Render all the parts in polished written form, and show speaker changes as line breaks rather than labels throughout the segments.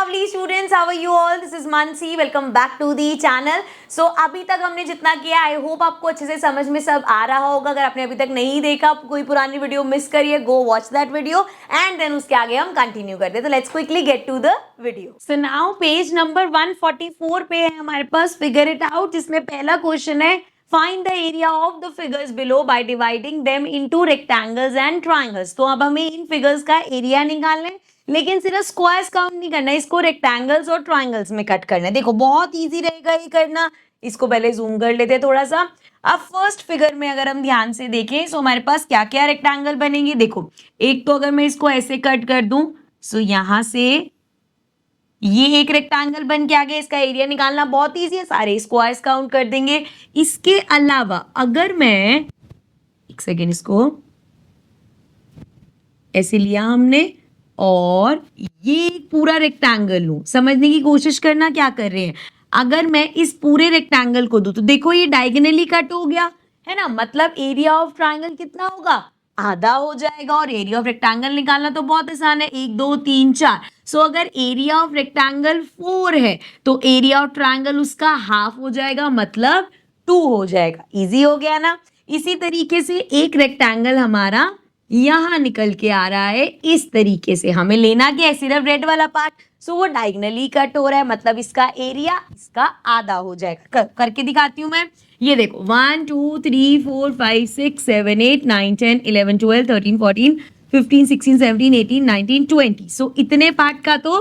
lovely students, how are you all? This is Mansi. Welcome back to the channel. So अभी तक हमने जितना किया आई होप आपको अच्छे से समझ में सब आ रहा होगा. अगर आपने अभी तक नहीं देखा, कोई पुरानी वीडियो मिस करिए, go watch that video and then उसके आगे हम कंटिन्यू करते हैं. तो let's quickly get to the video. So now page number 144 पे है हमारे पास फिगर इट आउट, जिसमें पहला क्वेश्चन है Find the area of the figures below by dividing them into rectangles and triangles. तो अब हमें इन फिगर्स का एरिया निकालना है, लेकिन सिर्फ स्क्वायर्स काउंट नहीं करना है, इसको रेक्टेंगल्स और ट्राइंगल्स में कट करना है. देखो बहुत इजी रहेगा ये करना. इसको पहले जूम कर लेते हैं थोड़ा सा. अब फर्स्ट फिगर में अगर हम ध्यान से देखें सो हमारे पास क्या क्या रेक्टेंगल बनेंगे. देखो एक तो अगर मैं इसको ऐसे कट कर दूं सो यहां से ये एक रेक्टेंगल बन के आ गया. इसका एरिया निकालना बहुत इजी है, सारे स्क्वायर्स काउंट कर देंगे. इसके अलावा अगर मैं एक सेकेंड इसको ऐसे लिया हमने और ये पूरा रेक्टेंगल लूं, समझने की कोशिश करना क्या कर रहे हैं. अगर मैं इस पूरे रेक्टेंगल को दूं तो देखो ये डायगोनली कट हो गया है ना, मतलब एरिया ऑफ ट्राइंगल कितना होगा, आधा हो जाएगा. और एरिया ऑफ रेक्टेंगल निकालना तो बहुत आसान है, 1 2 3 4. सो अगर एरिया ऑफ रेक्टेंगल 4 है तो एरिया ऑफ ट्राइंगल उसका हाफ हो जाएगा, मतलब 2 हो जाएगा. इजी हो गया ना. इसी तरीके से एक रेक्टेंगल हमारा यहां निकल के आ रहा है इस तरीके से. हमें लेना क्या है, सिर्फ रेड वाला पार्ट. सो वो डायगोनली कट हो रहा है, मतलब इसका एरिया इसका आधा हो जाएगा. करके दिखाती हूं मैं. ये देखो 1 2 3 4 5 6 7 8 9 10 11 12 13 14 15 16 17 18 19 20. सो इतने पार्ट का तो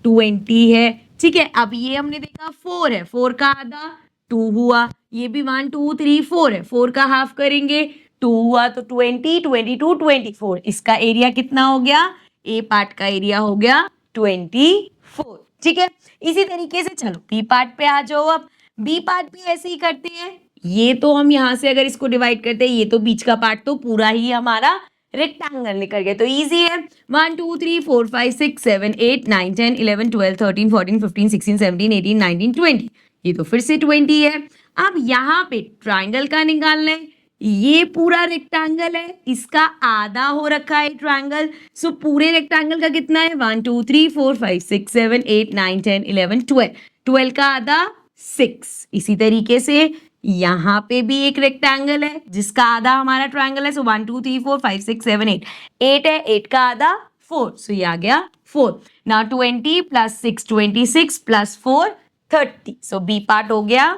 20 है. ठीक है, अब ये हमने देखा 4 है, 4 का आधा 2 हुआ. ये भी 1 2 3 4 है, 4 का हाफ करेंगे 2 हुआ, तो 20 22 24. इसका एरिया कितना हो गया, ए पार्ट का एरिया हो गया 24. ठीक है, इसी तरीके से चलो बी पार्ट पे आ जाओ. अब बी पार्ट भी ऐसे ही करते हैं. ये तो हम यहां से अगर इसको डिवाइड करते हैं, ये तो बीच का पार्ट तो पूरा ही हमारा रेक्टेंगल निकल गया, तो इजी है. 1 2 3 4 5 6 7 8 9 10 11 12 13 14 15 16 17 18 19 20. ये तो फिर से 20 है. अब यहाँ पे ट्राइंगल का निकालना है. ये पूरा रेक्टेंगल है, इसका आधा हो रखा है ट्राइंगल. सो पूरे रेक्टेंगल का कितना है, 1 2 3 4 5 6 7 8 9 10 11 12. 12 का आधा 6. इसी तरीके से यहाँ पे भी एक रेक्टेंगल है जिसका आधा हमारा ट्राइंगल है. सो 1 2 3 4 5 6 7 8 8 है, 8 का आधा 4. सो ये आ गया 4. Now 20 plus 6 26 plus 4 30. सो बी पार्ट हो गया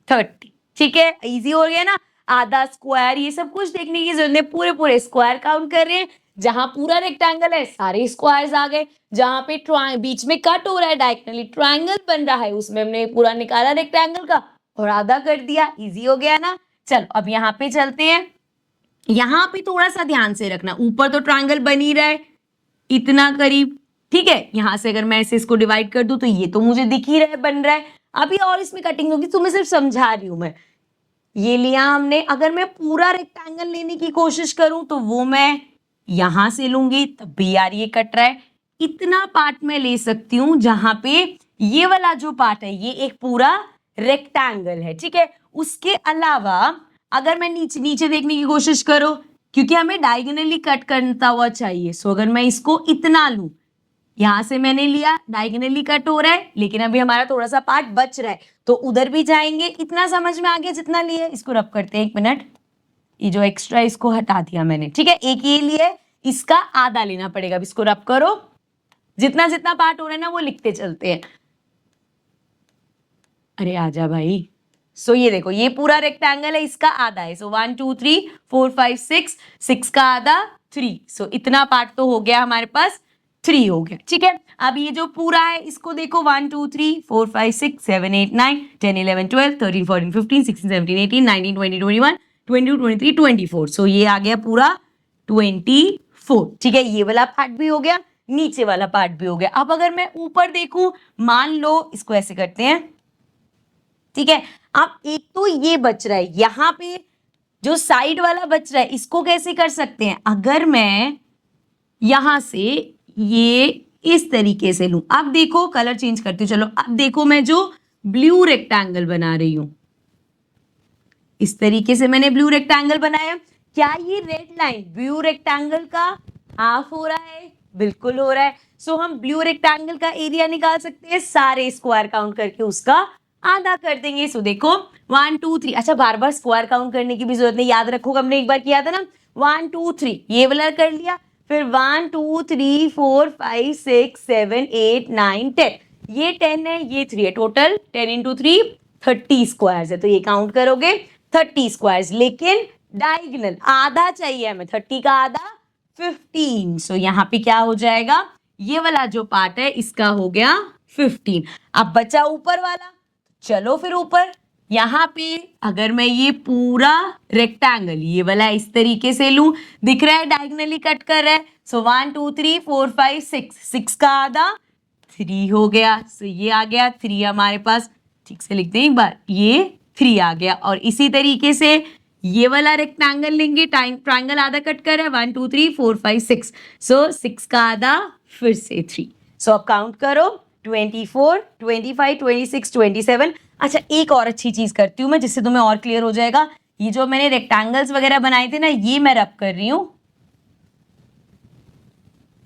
30. ठीक है, इजी हो गया ना. आधा स्क्वायर ये सब कुछ देखने की जरूरत नहीं, पूरे पूरे स्क्वायर काउंट कर रहे हैं. जहां पूरा रेक्टेंगल है सारे स्क्वायर्स आ गए. जहां पे बीच में कट हो रहा है डायगोनली ट्राइंगल बन रहा है, उसमें हमने पूरा निकाला रेक्टेंगल का और आधा कर दिया. इजी हो गया ना. चलो अब यहाँ पे चलते हैं. यहाँ पे थोड़ा सा ध्यान से रखना, ऊपर तो ट्राइंगल बन ही रहा है इतना करीब. ठीक है, यहां से अगर मैं ऐसे इसको डिवाइड कर दूं तो ये तो मुझे दिख ही रहा है बन रहा है. अभी और इसमें कटिंग होगी, तुम्हें सिर्फ समझा रही हूं मैं. ये लिया हमने. अगर मैं पूरा रेक्टेंगल लेने की कोशिश करूं तो वो मैं यहां से लूंगी, तब भी यार ये कट रहा है. इतना पार्ट मैं ले सकती हूं जहां पे ये वाला जो पार्ट है ये एक पूरा रेक्टेंगल है. ठीक है, उसके अलावा अगर मैं नीचे नीचे देखने की कोशिश करो, क्योंकि हमें डायगोनली कट करता हुआ चाहिए. सो अगर मैं इसको इतना लूं, यहां से मैंने लिया डायगोनली कट हो रहा है, लेकिन अभी हमारा थोड़ा सा पार्ट बच रहा है तो उधर भी जाएंगे. इतना समझ में आ गया जितना लिए. इसको रब करते हैं, 1 मिनट. ये जो एक्स्ट्रा इसको हटा दिया मैंने. ठीक है, एक ये लिए, इसका आधा लेना पड़ेगा. अब इसको रब करो, जितना जितना पार्ट हो रहा है ना वो लिखते चलते हैं. अरे आजा भाई. सो ये देखो ये पूरा रेक्टेंगल है, इसका आधा है. सो 1 2 3 4 5 6 6 का आधा 3. सो इतना पार्ट तो हो गया हमारे पास, 3 हो गया. ठीक है, अब ये जो पूरा है इसको देखो 1 2 3 4 5 6 7 8 9 10 11 12 13 14 15 16 17 18 19 20 21 22 23 24. सो ये आ गया पूरा 24. ठीक है, ये वाला पार्ट भी हो गया, नीचे वाला पार्ट भी हो गया. अब अगर मैं ऊपर देखूं, मान लो इसको ऐसे करते हैं. ठीक है, अब एक तो ये बच रहा है, यहां पे जो साइड वाला बच रहा है इसको कैसे कर सकते हैं. अगर मैं यहां से ये इस तरीके से लूं, अब देखो कलर चेंज करती हूँ. चलो अब देखो मैं जो ब्लू रेक्टेंगल बना रही हूं, इस तरीके से मैंने ब्लू रेक्टेंगल बनाया. क्या ये रेड लाइन ब्लू रेक्टेंगल का हाफ हो रहा है, बिल्कुल हो रहा है। सो हम ब्लू रेक्टेंगल का एरिया निकाल सकते हैं, सारे स्क्वायर काउंट करके उसका आधा कर देंगे। सो देखो 1 2 3, अच्छा बार बार स्क्वायर काउंट करने की भी जरूरत नहीं, याद रखो हमने एक बार किया था ना, 1 2 3 ये वाला कर लिया, फिर 1 2 3 4 5 6 7 8 9 10, ये 10 है ये 3 है, टोटल 10 इंटू 3 30 स्क्वायर्स है, तो ये काउंट करोगे 30 स्क्वायर्स, लेकिन डायगोनल आधा चाहिए हमें, 30 का आधा 15। सो यहाँ पे क्या हो जाएगा, ये वाला जो पार्ट है इसका हो गया 15। अब बचा ऊपर वाला, चलो फिर ऊपर यहाँ पे अगर मैं ये पूरा रेक्टेंगल ये वाला इस तरीके से लूं, दिख रहा है डायगोनली कट कर रहा है। सो 1 2 3 4 5 6, 6 का आधा 3 हो गया। सो ये आ गया 3 हमारे पास, ठीक से लिखते हैं एक बार, ये 3 आ गया। और इसी तरीके से ये वाला रेक्टेंगल लेंगे, ट्राइंगल आधा कट कर रहा है, 1 2 3 4 5 6, सो 6 का आधा फिर से 3। सो अब काउंट करो 24 25 26 27। अच्छा एक और अच्छी चीज करती हूँ मैं जिससे तुम्हें और क्लियर हो जाएगा, ये जो मैंने रेक्टेंगल्स वगैरह बनाए थे ना, ये मैं रब कर रही हूँ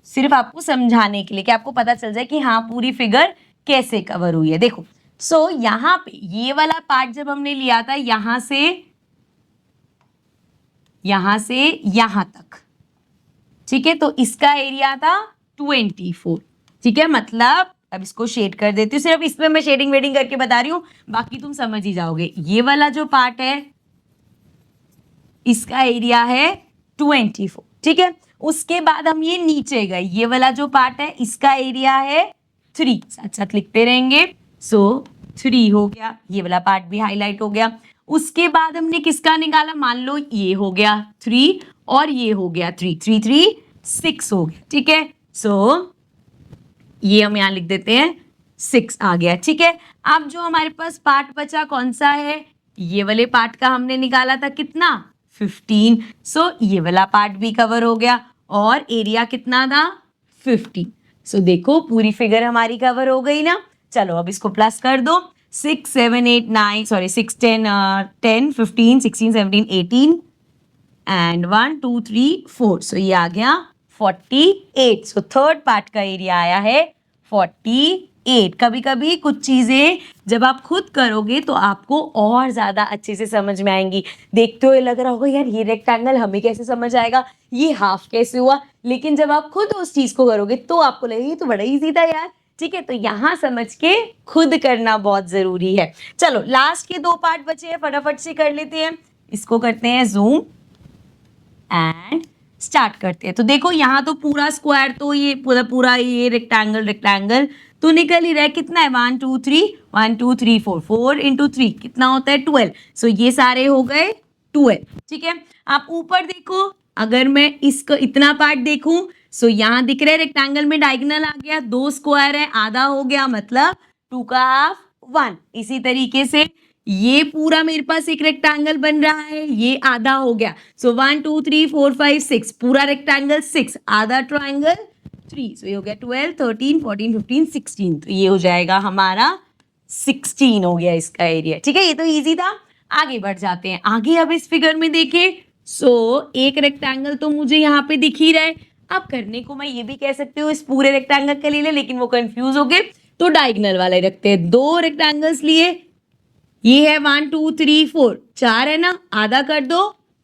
सिर्फ आपको समझाने के लिए कि आपको पता चल जाए कि हाँ पूरी फिगर कैसे कवर हुई है। देखो सो यहाँ पे ये वाला पार्ट जब हमने लिया था यहां से यहां तक, ठीक है, तो इसका एरिया था 24, ठीक है, मतलब अब इसको शेड कर देती हूँ, सिर्फ इसमें मैं शेडिंग वेडिंग करके बता रही हूँ, बाकी तुम समझ ही जाओगे। ये वाला जो पार्ट है इसका एरिया है 24, ठीक है। उसके बाद हम ये नीचे गए, ये वाला जो पार्ट है इसका एरिया है 3, साथ साथ लिखते रहेंगे। सो 3 हो गया, ये वाला पार्ट भी हाईलाइट हो गया। उसके बाद हमने किसका निकाला, मान लो ये हो गया 3 और ये हो गया 3, 3 3 6 हो गया, ठीक है। सो ये हम यहाँ लिख देते हैं 6 आ गया, ठीक है। अब जो हमारे पास पार्ट बचा कौन सा है, ये वाले पार्ट का हमने निकाला था कितना 15। सो ये वाला पार्ट भी कवर हो गया और एरिया कितना था 50। सो देखो पूरी फिगर हमारी कवर हो गई ना। चलो अब इसको प्लस कर दो, 6 7 8 9 सॉरी 6 10 10 15 16 17 18 एंड 1 2 3 4, सो ये आ गया 48। सो थर्ड पार्ट का एरिया आया है 48। कभी कभी कुछ चीजें जब आप खुद करोगे तो आपको और ज्यादा अच्छे से समझ में आएंगी। देखते हुए लग रहा होगा यार ये रेक्टेंगल हमें कैसे समझ आएगा, ये हाफ कैसे हुआ, लेकिन जब आप खुद उस चीज को करोगे तो आपको लगेगा ये तो बड़ा इजी था यार, ठीक है। तो यहाँ समझ के खुद करना बहुत जरूरी है। चलो लास्ट के 2 पार्ट बचे हैं, फटाफट से कर लेते हैं। इसको करते हैं जूम एंड स्टार्ट करते हैं। तो देखो यहाँ तो पूरा स्क्वायर, तो ये पूरा ये रेक्टेंगल तो निकल ही रहा है, कितना है 1 2 3 1 2 3 4, 4 इंटू 3 कितना होता है 12। सो ये सारे हो गए 12, ठीक है। आप ऊपर देखो, अगर मैं इसको इतना पार्ट देखूं, सो यहाँ दिख रहा है रेक्टेंगल में डायगोनल आ गया, 2 स्क्वायर है, आधा हो गया, मतलब 2 का हाफ 1। इसी तरीके से ये पूरा मेरे पास एक रेक्टेंगल बन रहा है, ये आधा हो गया। सो 1 2 3 4 5 6, पूरा रेक्टेंगल 6, आधा ट्राइंगल 3, सो ये हो गया 12 13 14 15 16, तो ये हो जाएगा हमारा 16 हो गया इसका एरिया, ठीक है। ये तो इजी था। आगे बढ़ जाते हैं, आगे अब इस फिगर में देखें। सो एक रेक्टेंगल तो मुझे यहाँ पे दिख ही रहा है। अब करने को मैं ये भी कह सकती हूँ इस पूरे रेक्टेंगल का ले ले, लेकिन वो कंफ्यूज हो गए तो डायगोनल वाले रखते हैं। 2 रेक्टेंगल्स लिए, ये है 1 2 3 4, 4 है ना, आधा कर दो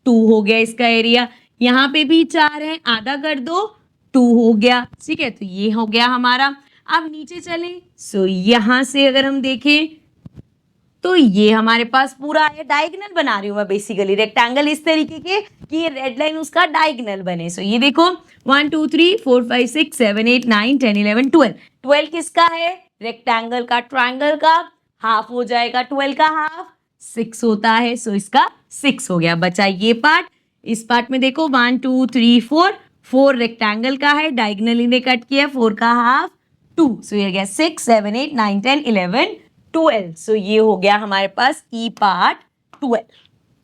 2 हो गया इसका एरिया। यहाँ पे भी 4 है, आधा कर दो 2 हो गया, ठीक है। तो ये हो गया हमारा। अब नीचे चले, सो यहाँ से अगर हम देखें तो ये हमारे पास पूरा है, डायगोनल बना रही हूँ मैं बेसिकली रेक्टेंगल इस तरीके के कि ये रेड लाइन उसका डायगोनल बने। सो ये देखो 1 2 3 4 5 6 7 8 9 10 11 12, 12 किसका है रेक्टेंगल का, ट्रायंगल का हाफ हो जाएगा, 12 का हाफ 6 होता है। सो इसका 6 हो गया। बचा ये पार्ट, इस पार्ट में देखो 1 2 3 4, 4 रेक्टेंगल का है, डायगोनली ने कट किया, 4 का हाफ 2, सो ये गया 6 7 8 9 10 11 12। सो ये हो गया हमारे पास ई पार्ट 12,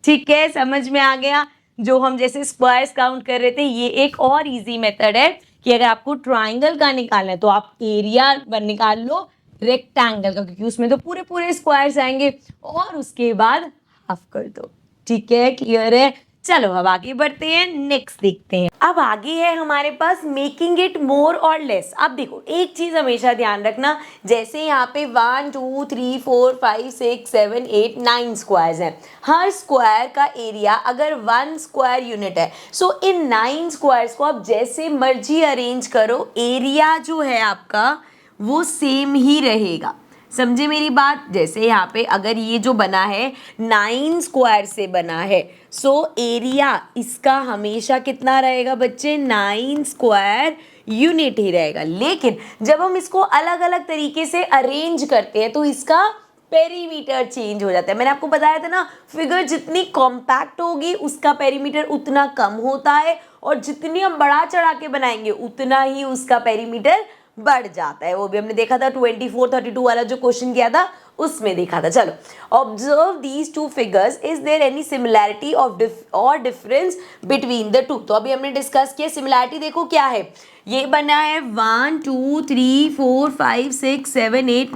ठीक है। समझ में आ गया। जो हम जैसे स्क्वायर्स काउंट कर रहे थे, ये एक और इजी मेथड है कि अगर आपको ट्राइंगल का निकालना है तो आप एरिया निकाल लो रेक्टेंगल का, क्योंकि उसमें तो पूरे स्क्वायर्स आएंगे, और उसके बाद हाफ कर दो, ठीक है। क्लियर है। चलो अब आगे बढ़ते हैं, नेक्स्ट देखते हैं। अब आगे है हमारे पास मेकिंग इट मोर और लेस। अब देखो एक चीज हमेशा ध्यान रखना, जैसे यहाँ पे 1 2 3 4 5 6 7 8 9 स्क्वायर्स हैं, हर स्क्वायर का एरिया अगर 1 स्क्वायर यूनिट है, सो इन 9 स्क्वायर्स को आप जैसे मर्जी अरेंज करो, एरिया जो है आपका वो सेम ही रहेगा। समझे मेरी बात? जैसे यहाँ पे अगर ये जो बना है 9 स्क्वायर से बना है, सो एरिया इसका हमेशा कितना रहेगा बच्चे? 9 स्क्वायर यूनिट ही रहेगा। लेकिन जब हम इसको अलग अलग तरीके से अरेंज करते हैं तो इसका पेरीमीटर चेंज हो जाता है। मैंने आपको बताया था ना, फिगर जितनी कॉम्पैक्ट होगी उसका पेरीमीटर उतना कम होता है, और जितनी हम बढ़ा चढ़ा के बनाएंगे उतना ही उसका पेरीमीटर बढ़ जाता है। वो भी हमने देखा था 24-32 वाला जो क्वेश्चन किया था उसमें देखा था। चलो, observe these two figures, is there any similarity और डिफरेंस बिटवीन द टू। तो अभी हमने डिस्कस किया सिमिलैरिटी, देखो क्या है, ये बना है 1 2 3 4 5 6 7 8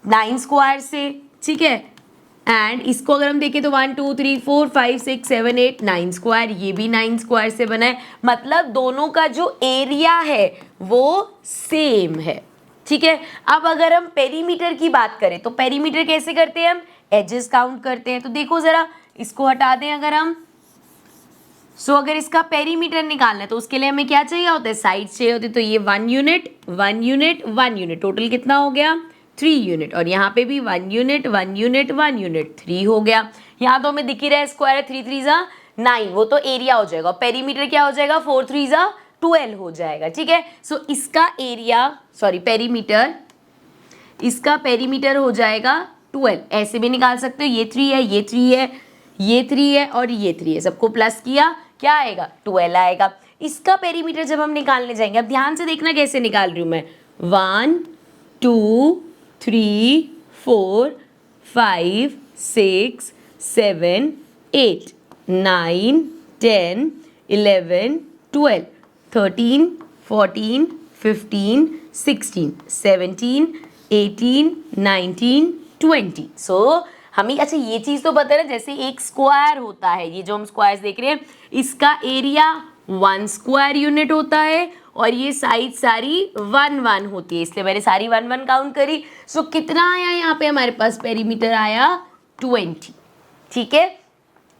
9 स्क्वायर से, ठीक है। एंड इसको अगर हम देखें तो 1 2 3 4 5 6 7 8 9 स्क्वायर, ये भी 9 स्क्वायर से बना है, मतलब दोनों का जो एरिया है वो सेम है, ठीक है। अब अगर हम पेरीमीटर की बात करें तो पेरीमीटर कैसे करते हैं? हम एजेस काउंट करते हैं। तो देखो जरा, इसको हटा दें अगर हम, सो अगर इसका पेरीमीटर निकालना है तो उसके लिए हमें क्या चाहिए होता है? साइड चाहिए होती है। तो ये 1 यूनिट 1 यूनिट 1 यूनिट, टोटल कितना हो गया? 3 यूनिट। और यहाँ पे भी 1 यूनिट 1 यूनिट 1 यूनिट 3 हो गया। यहाँ तो हमें दिख ही रहा है स्क्वायर 3 3 जा 9, वो तो एरिया हो जाएगा। पेरीमीटर क्या हो जाएगा? 4 3 जा 12 हो जाएगा, ठीक है। सो इसका एरिया, सॉरी पेरीमीटर, इसका पेरीमीटर हो जाएगा 12। ऐसे भी निकाल सकते हो, ये 3 है, ये 3 है, ये 3 है और ये 3 है, सबको प्लस किया, क्या आएगा? 12 आएगा। इसका पेरीमीटर जब हम निकालने जाएंगे, अब ध्यान से देखना कैसे निकाल रही हूँ मैं। 1 2 3 4 5 6 7 8 9 10 11 12 13 14 15 16 17 18 19 20। सो हमें, अच्छा ये चीज तो पता है ना, जैसे एक स्क्वायर होता है, ये जो हम स्क्वायर्स देख रहे हैं, इसका एरिया 1 स्क्वायर यूनिट होता है और ये साइड सारी 1 1 होती है, इसलिए मैंने सारी 1 1 काउंट करी। सो कितना आया यहाँ पे हमारे पास? पेरीमीटर आया 20, ठीक है।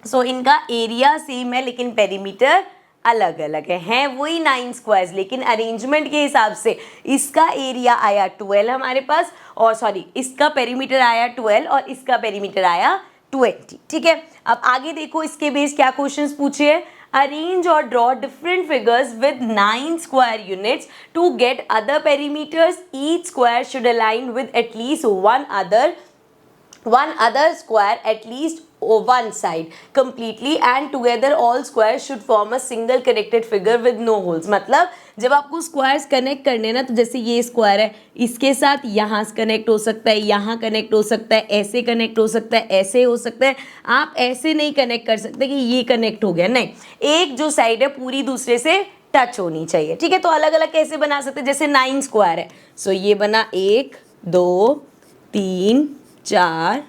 सो इनका एरिया सेम है लेकिन पेरीमीटर अलग अलग है वही 9 स्क्वायर्स, लेकिन अरेंजमेंट के हिसाब से इसका एरिया आया 12 हमारे पास, और सॉरी इसका पेरीमीटर आया 12 और इसका पेरीमीटर आया 20, ठीक है। अब आगे देखो इसके बेस क्या क्वेश्चंस पूछे हैं। अरेंज और draw different figures with 9 square units to get other perimeters, each square should align with at least one other square at least one side completely, and together all squares should form a single connected figure with no holes। मतलब जब आपको squares connect करने ना, तो जैसे ये square है, इसके साथ यहाँ कनेक्ट हो सकता है, यहाँ कनेक्ट हो सकता है, ऐसे कनेक्ट हो सकता है, ऐसे हो सकता है। आप ऐसे नहीं कनेक्ट कर सकते कि ये कनेक्ट हो गया, नहीं, एक जो साइड है पूरी दूसरे से टच होनी चाहिए, ठीक है। तो अलग अलग कैसे बना सकते हैं? जैसे 9 स्क्वायर है, सो ये बना 1 2 3 4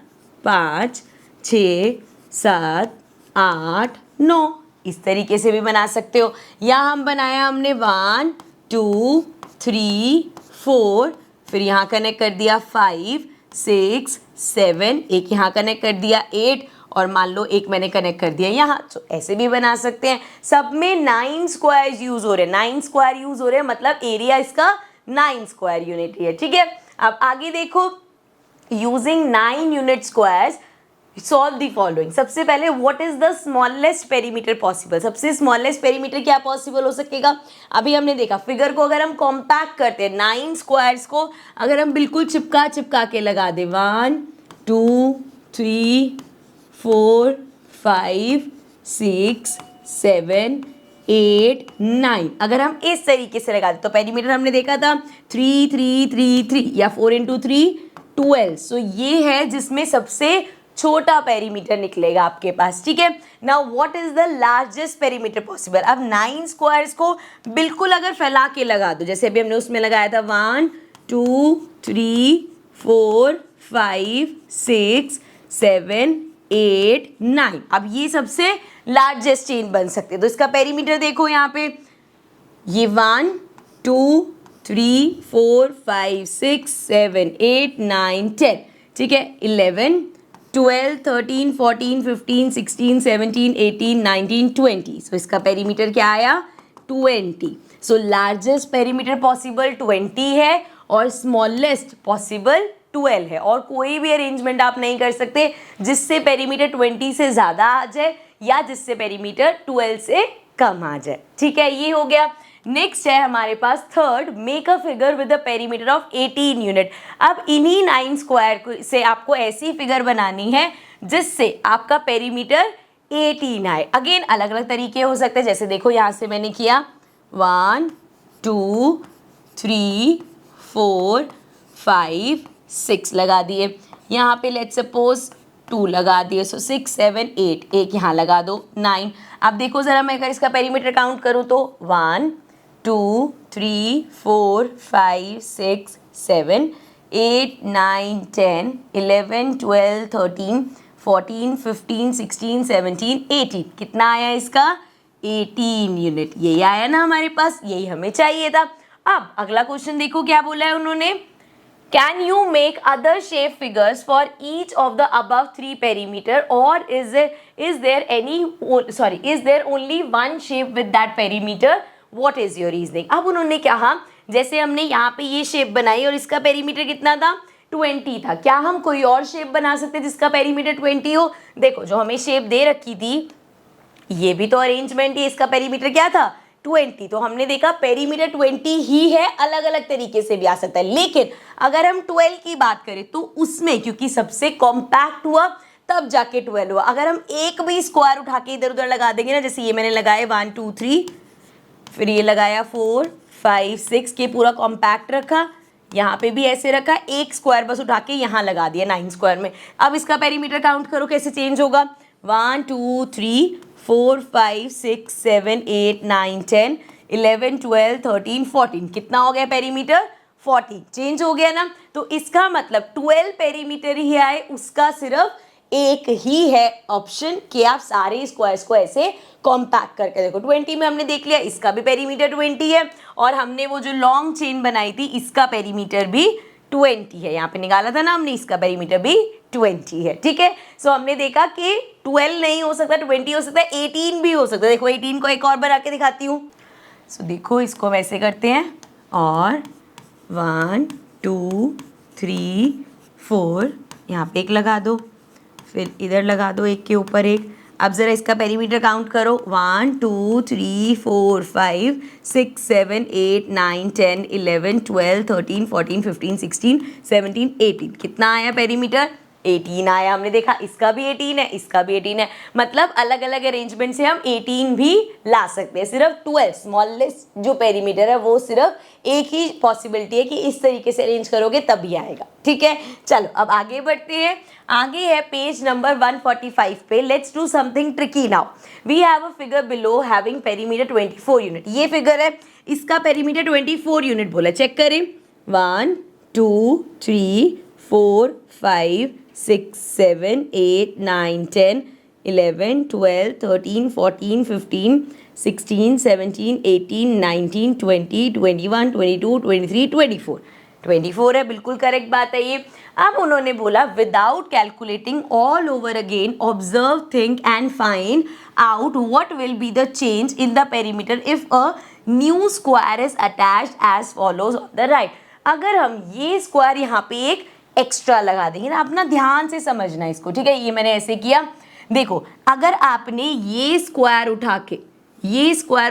5 6 7 8 9, इस तरीके से भी बना सकते हो। या हम बनाया हमने 1 2 3 4, फिर यहाँ कनेक्ट कर दिया 5 6 7, एक यहाँ कनेक्ट कर दिया 8, और मान लो एक मैंने कनेक्ट कर दिया यहाँ। तो ऐसे भी बना सकते हैं। सब में 9 स्क्वायर यूज हो रहे हैं, 9 स्क्वायर यूज हो रहे हैं, मतलब एरिया इसका 9 स्क्वायर यूनिट है, ठीक है। अब आगे देखो, using 9 unit squares solve the following. सबसे पहले what is the smallest perimeter possible, सबसे स्मॉलेस्ट पेरीमीटर क्या पॉसिबल हो सकेगा? अभी हमने देखा फिगर को अगर हम कॉम्पैक्ट करते हैं, 9 स्क्वायर्स को अगर हम बिल्कुल चिपका के लगा दें, 1 2 3 4 5 6 7 8 9, अगर हम इस तरीके से लगा दें तो पेरीमीटर हमने देखा था 3 3 3 3 या 4 × 3 12। सो ये है जिसमें सबसे छोटा पेरीमीटर निकलेगा आपके पास, ठीक है। Now what is the largest perimeter possible? अब 9 स्क्वायर्स को बिल्कुल अगर फैला के लगा दो, जैसे अभी हमने उसमें लगाया था 1 2 3 4 5 6 7 8, 9। अब ये सबसे लार्जेस्ट चेन बन सकते हैं, तो इसका पेरीमीटर देखो यहाँ पे, ये 1 2 3 4 5 6 7 8 9 10, ठीक है, 11 12 13 14 15 16 17 18 19 20। सो इसका पेरीमीटर क्या आया? 20। सो लार्जेस्ट पेरीमीटर पॉसिबल 20 है और स्मॉलेस्ट पॉसिबल 12 है, और कोई भी अरेंजमेंट आप नहीं कर सकते जिससे पेरीमीटर 20 से ज़्यादा आ जाए या जिससे पेरीमीटर 12 से कम आ जाए, ठीक है, ये हो गया। नेक्स्ट है हमारे पास third, make a figure with a perimeter of 18 unit. अब इन्हीं 9 स्क्वायर से आपको ऐसी फिगर बनानी है जिससे आपका पेरीमीटर 18 आए। अगेन अलग अलग तरीके हो सकते हैं, जैसे देखो यहाँ से मैंने किया 1 2 3 4 5 6 लगा दिए, यहाँ पे लेट्स सपोज 2 लगा दिए, सो 6 7 8, एक यहाँ लगा दो 9। अब देखो ज़रा मैं अगर इसका पेरीमीटर काउंट करूँ तो 1 2 3 4 5 6 7 8 9 10 11 12 13 14 15 16 17 18, कितना आया इसका? 18 यूनिट। यही आया ना हमारे पास, यही हमें चाहिए था। अब अगला क्वेश्चन देखो क्या बोला है उन्होंने, Can you make other shape figures for each of the above 3 perimeter, or is there only one shape with that perimeter? What is your reasoning? अब उन्होंने कहा जैसे हमने यहाँ पे ये शेप बनाई और इसका पेरीमीटर कितना था? 20 था। क्या हम कोई और शेप बना सकते जिसका पेरीमीटर 20 हो? देखो जो हमें शेप दे रखी थी ये भी तो अरेंजमेंट ही, इसका पेरीमीटर क्या था? 20। तो हमने देखा पेरीमीटर 20 ही है, अलग अलग तरीके से भी आ सकता है। लेकिन अगर हम 12 की बात करें तो उसमें क्योंकि सबसे कॉम्पैक्ट हुआ तब जाके 12 हुआ। अगर हम एक भी स्क्वायर उठा के इधर उधर लगा देंगे ना, जैसे ये मैंने लगाया 1 2 3, फिर ये लगाया 4 5 6 के पूरा कॉम्पैक्ट रखा, यहाँ पे भी ऐसे रखा, एक स्क्वायर बस उठा के यहाँ लगा दिया 9 स्क्वायर में। अब इसका पेरीमीटर काउंट करो कैसे चेंज होगा, 1 2 3 4 5 6 7 8 9 10 11 12 13 14, कितना हो गया पेरीमीटर? 40। चेंज हो गया ना, तो इसका मतलब 12 पेरीमीटर ही आए, उसका सिर्फ एक ही है ऑप्शन कि आप सारे स्क्वायर्स को ऐसे कॉम्पैक्ट करके देखो। 20 में हमने देख लिया इसका भी पेरीमीटर 20 है, और हमने वो जो लॉन्ग चेन बनाई थी इसका पेरीमीटर भी 20 है, यहाँ पे निकाला था ना हमने, इसका पेरीमीटर भी 20 है, ठीक है। सो हमने देखा कि 12 नहीं हो सकता, 20 हो सकता है, 18 भी हो सकता है। देखो 18 को एक और बना के दिखाती हूँ। सो देखो इसको वैसे करते हैं, और 1 2 3 4 यहाँ पे एक लगा दो, फिर इधर लगा दो एक के ऊपर एक। अब ज़रा इसका पेरीमीटर काउंट करो, 1 2 3 4 5 6 7 8 9 10 11 12 13 14 15 16 17 18, कितना आया पेरीमीटर? 18 आया। हमने देखा इसका भी 18 है, इसका भी 18 है, मतलब अलग अलग अरेंजमेंट से हम 18 भी ला सकते हैं। सिर्फ 12 स्मॉलेस्ट जो पेरीमीटर है वो सिर्फ एक ही पॉसिबिलिटी है कि इस तरीके से अरेंज करोगे तभी आएगा, ठीक है। चलो अब आगे बढ़ते हैं। आगे है पेज नंबर 145 पे। Let's do something tricky now. We have a figure below having perimeter 24 unit. ये फिगर है, इसका पेरीमीटर 24 यूनिट बोला, चेक करें। 1 2 3 4 5 6 7 8 9 10 11 12 13 14 15 16 17 18 19 20 21 22 23 24 24 है, बिल्कुल करेक्ट बात है ये। अब उन्होंने बोला without calculating all over again observe think and find out what will be the change in the perimeter if a new square is attached as follows on the right. अगर हम ये स्क्वायर यहाँ पे एक एक्स्ट्रा लगा देंगे ना, अपना ध्यान से समझना इसको, ठीक है। ये मैंने ऐसे किया, देखो अगर आपने ये स्क्वायर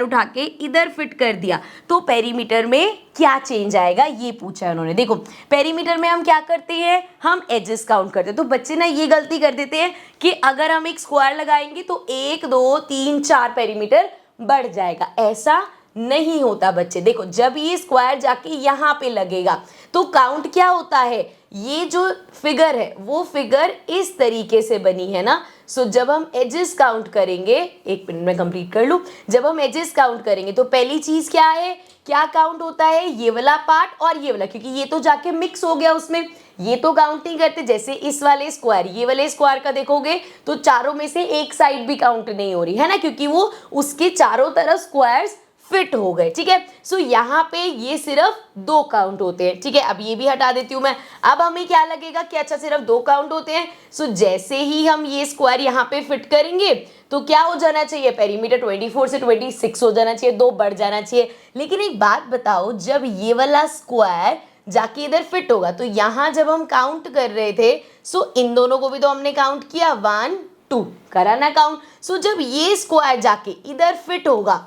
उठा के इधर फिट कर दिया तो पेरीमीटर में क्या चेंज आएगा ये पूछा है उन्होंने। देखो पेरीमीटर में हम क्या करते हैं, हम एजेस काउंट करते हैं। तो बच्चे ना ये गलती कर देते हैं कि अगर हम एक स्क्वायर लगाएंगे तो 1 2 3 4 पेरीमीटर बढ़ जाएगा। ऐसा नहीं होता बच्चे। देखो जब ये स्क्वायर जाके यहाँ पे लगेगा तो काउंट क्या होता है, ये जो फिगर है वो फिगर इस तरीके से बनी है ना,
सो जब हम एजेस काउंट करेंगे, एक मिनट में कंप्लीट कर लूँ, जब हम एजेस काउंट करेंगे तो पहली चीज क्या है, क्या काउंट होता है, ये वाला पार्ट और ये वाला, क्योंकि ये तो जाके मिक्स हो गया उसमें, ये तो काउंट नहीं करते। जैसे इस वाले स्क्वायर, ये वाले स्क्वायर का देखोगे तो चारों में से एक साइड भी काउंट नहीं हो रही है ना, क्योंकि वो उसके चारों तरफ स्क्वायर्स फिट हो गए, ठीक है। सो यहाँ पे ये सिर्फ 2 काउंट होते हैं, ठीक है। अब ये भी हटा देती हूँ मैं। अब हमें क्या लगेगा कि अच्छा सिर्फ 2 काउंट होते हैं। सो जैसे ही हम ये स्क्वायर यहाँ पे फिट करेंगे तो क्या हो जाना चाहिए, पेरीमीटर 24 से 26 हो जाना चाहिए, 2 बढ़ जाना चाहिए। लेकिन एक बात बताओ, जब ये वाला स्क्वायर जाके इधर फिट होगा तो यहाँ जब हम काउंट कर रहे थे, सो इन दोनों को भी तो हमने काउंट किया, 1 2 करा ना काउंट। सो जब ये स्क्वायर जाके इधर फिट होगा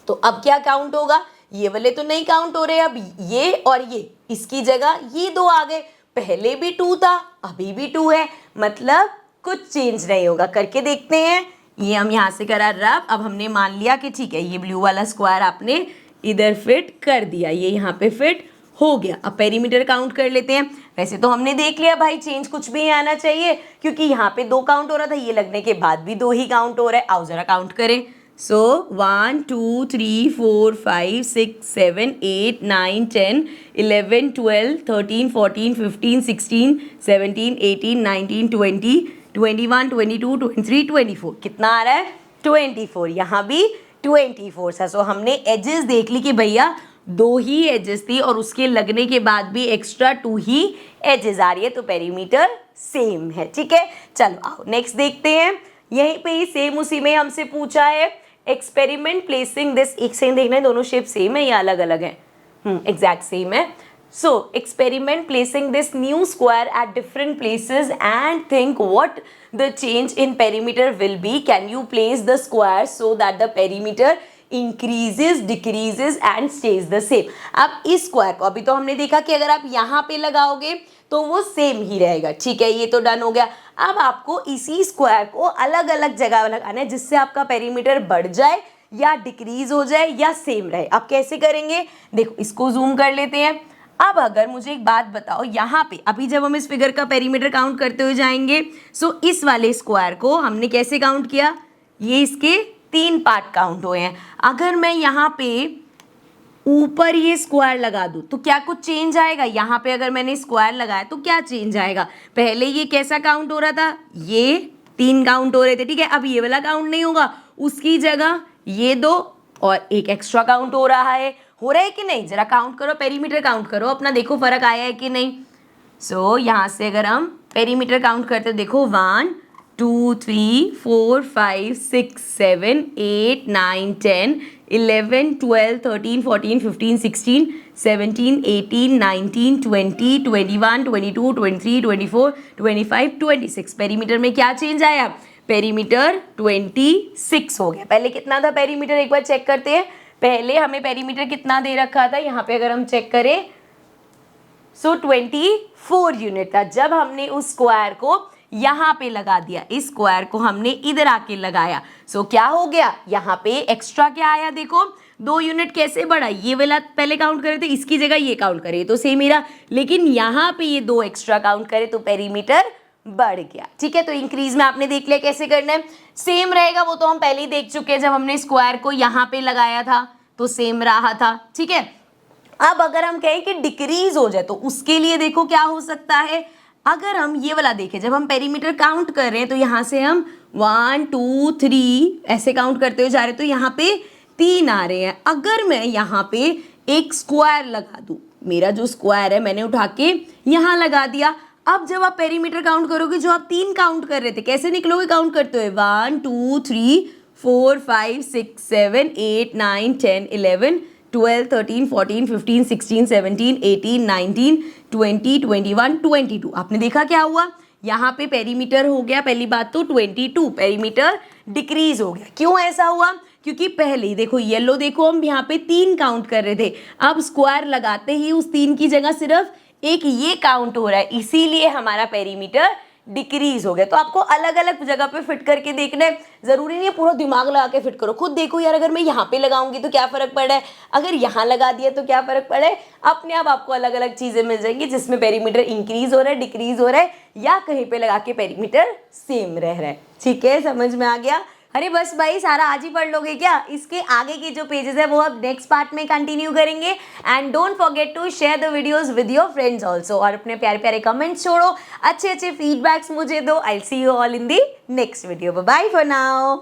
तो अब क्या काउंट होगा, ये वाले तो नहीं काउंट हो रहे, अब ये और ये, इसकी जगह ये 2 आ गए। पहले भी 2 था, अभी भी 2 है, मतलब कुछ चेंज नहीं होगा। करके देखते हैं। ये हम यहाँ से करा रब। अब हमने मान लिया कि ठीक है, ये ब्लू वाला स्क्वायर आपने इधर फिट कर दिया, ये यहाँ पे फिट हो गया। अब पेरीमीटर काउंट कर लेते हैं। वैसे तो हमने देख लिया भाई, चेंज कुछ भी आना चाहिए, क्योंकि यहाँ पे 2 काउंट हो रहा था, ये लगने के बाद भी 2 ही काउंट हो रहा है। आओ जरा काउंट करें। सो 1 2 3 4 5 6 7 8 9 10 11 12 13 14 15 16 17 18 19 20 21 22 23 24, कितना आ रहा है, 24। यहाँ भी 24 है। सो हमने एजेस देख ली कि भैया 2 ही एजेस थी और उसके लगने के बाद भी एक्स्ट्रा 2 ही एजेस आ रही है, तो पेरीमीटर सेम है, ठीक है। चलो आओ नेक्स्ट देखते हैं। यहीं पे ही सेम उसी में हमसे पूछा है, एक्सपेरिमेंट प्लेसिंग दिस, एक सेम देखना है, दोनों शेप सेम है या अलग अलग है, एग्जैक्ट सेम है। So experiment placing this new square at different places and think what the change in perimeter will be. Can you place the square so that the perimeter increases, decreases and stays the same. अब इस square को, अभी तो हमने देखा कि अगर आप यहाँ पे लगाओगे तो वो सेम ही रहेगा, ठीक है, ये तो डन हो गया। अब आपको इसी स्क्वायर को अलग अलग जगह लगाना है जिससे आपका पेरीमीटर बढ़ जाए या डिक्रीज हो जाए या सेम रहे। अब कैसे करेंगे, देखो इसको जूम कर लेते हैं। अब अगर मुझे एक बात बताओ, यहाँ पे अभी जब हम इस फिगर का पेरीमीटर काउंट करते हुए जाएंगे, सो इस वाले स्क्वायर को हमने कैसे काउंट किया, ये इसके 3 पार्ट काउंट हुए हैं। अगर मैं यहाँ पे ऊपर ये स्क्वायर लगा दूँ तो क्या कुछ चेंज आएगा, यहाँ पे अगर मैंने स्क्वायर लगाया तो क्या चेंज आएगा। पहले ये कैसा काउंट हो रहा था, ये 3 काउंट हो रहे थे, ठीक है। अब ये वाला काउंट नहीं होगा, उसकी जगह ये 2 और एक एक्स्ट्रा काउंट हो रहा है कि नहीं, जरा काउंट करो, पेरीमीटर काउंट करो अपना, देखो फर्क आया है कि नहीं। सो यहाँ से अगर हम पेरीमीटर काउंट करते हो, देखो 1 2 3 4 5 6 7 8 9 10 11 12 13 14 15 16 17 18 19 20 21 22 23 24 25 26। पेरीमीटर में क्या चेंज आया, पेरीमीटर 26 हो गया। पहले कितना था पेरीमीटर, एक बार चेक करते हैं। पहले हमें पेरीमीटर कितना दे रखा था, यहाँ पे अगर हम चेक करें, सो 24 यूनिट था। जब हमने उस स्क्वायर को यहाँ पे लगा दिया, इस स्क्वायर को हमने इधर आके लगाया, सो क्या हो गया, यहाँ पे एक्स्ट्रा क्या आया, देखो 2 यूनिट कैसे बढ़ा, ये वाला पहले काउंट करे थे, इसकी जगह ये काउंट करे तो सेम ही रहा, लेकिन यहाँ पे ये 2 एक्स्ट्रा काउंट करे तो पेरीमीटर बढ़ गया, ठीक है। तो इंक्रीज में आपने देख लिया कैसे करना है, सेम रहेगा, वो तो हम पहले ही देख चुके हैं, जब हमने स्क्वायर को यहाँ पे लगाया था तो सेम रहा था, ठीक है। अब अगर हम कहें कि डिक्रीज हो जाए तो उसके लिए देखो क्या हो सकता है। अगर हम ये वाला देखें, जब हम पेरीमीटर काउंट कर रहे हैं तो यहाँ से हम 1 2 3 ऐसे काउंट करते हुए जा रहे हैं, तो यहाँ पे 3 आ रहे हैं। अगर मैं यहाँ पे एक स्क्वायर लगा दूँ, मेरा जो स्क्वायर है मैंने उठा के यहाँ लगा दिया, अब जब आप पेरीमीटर काउंट करोगे, जो आप 3 काउंट कर रहे थे, कैसे निकलोगे काउंट करते हुए, 1 2 3 4 5 6 7 8 9 10 11 12 13 14 15 16 17 18 19 20 21 22। आपने देखा क्या हुआ, यहाँ पे पेरीमीटर हो गया, पहली बात तो 22, पेरीमीटर डिक्रीज हो गया। क्यों ऐसा हुआ, क्योंकि पहले देखो येलो, देखो हम यहाँ पे 3 काउंट कर रहे थे, अब स्क्वायर लगाते ही उस 3 की जगह सिर्फ एक ये काउंट हो रहा है, इसीलिए हमारा पेरीमीटर डिक्रीज हो गया। तो आपको अलग अलग जगह पे फिट करके देखना है, जरूरी नहीं है पूरा दिमाग लगा के फिट करो। खुद देखो यार, अगर मैं यहाँ पे लगाऊंगी तो क्या फर्क पड़ रहा है, अगर यहाँ लगा दिया तो क्या फर्क पड़ रहा है। अपने आप आपको अलग अलग चीजें मिल जाएंगी जिसमें पेरीमीटर इंक्रीज हो रहा है, डिक्रीज हो रहा है, या कहीं पे लगा के पेरीमीटर सेम रह रहा है। ठीक है, समझ में आ गया। अरे बस भाई, सारा आज ही पढ़ लोगे क्या? इसके आगे के जो पेजेस है वो अब नेक्स्ट पार्ट में कंटिन्यू करेंगे। And don't forget to share the videos with your friends also, और अपने प्यारे प्यारे कमेंट्स छोड़ो, अच्छे अच्छे फीडबैक्स मुझे दो। I will see you all in the next video. Bye bye for now.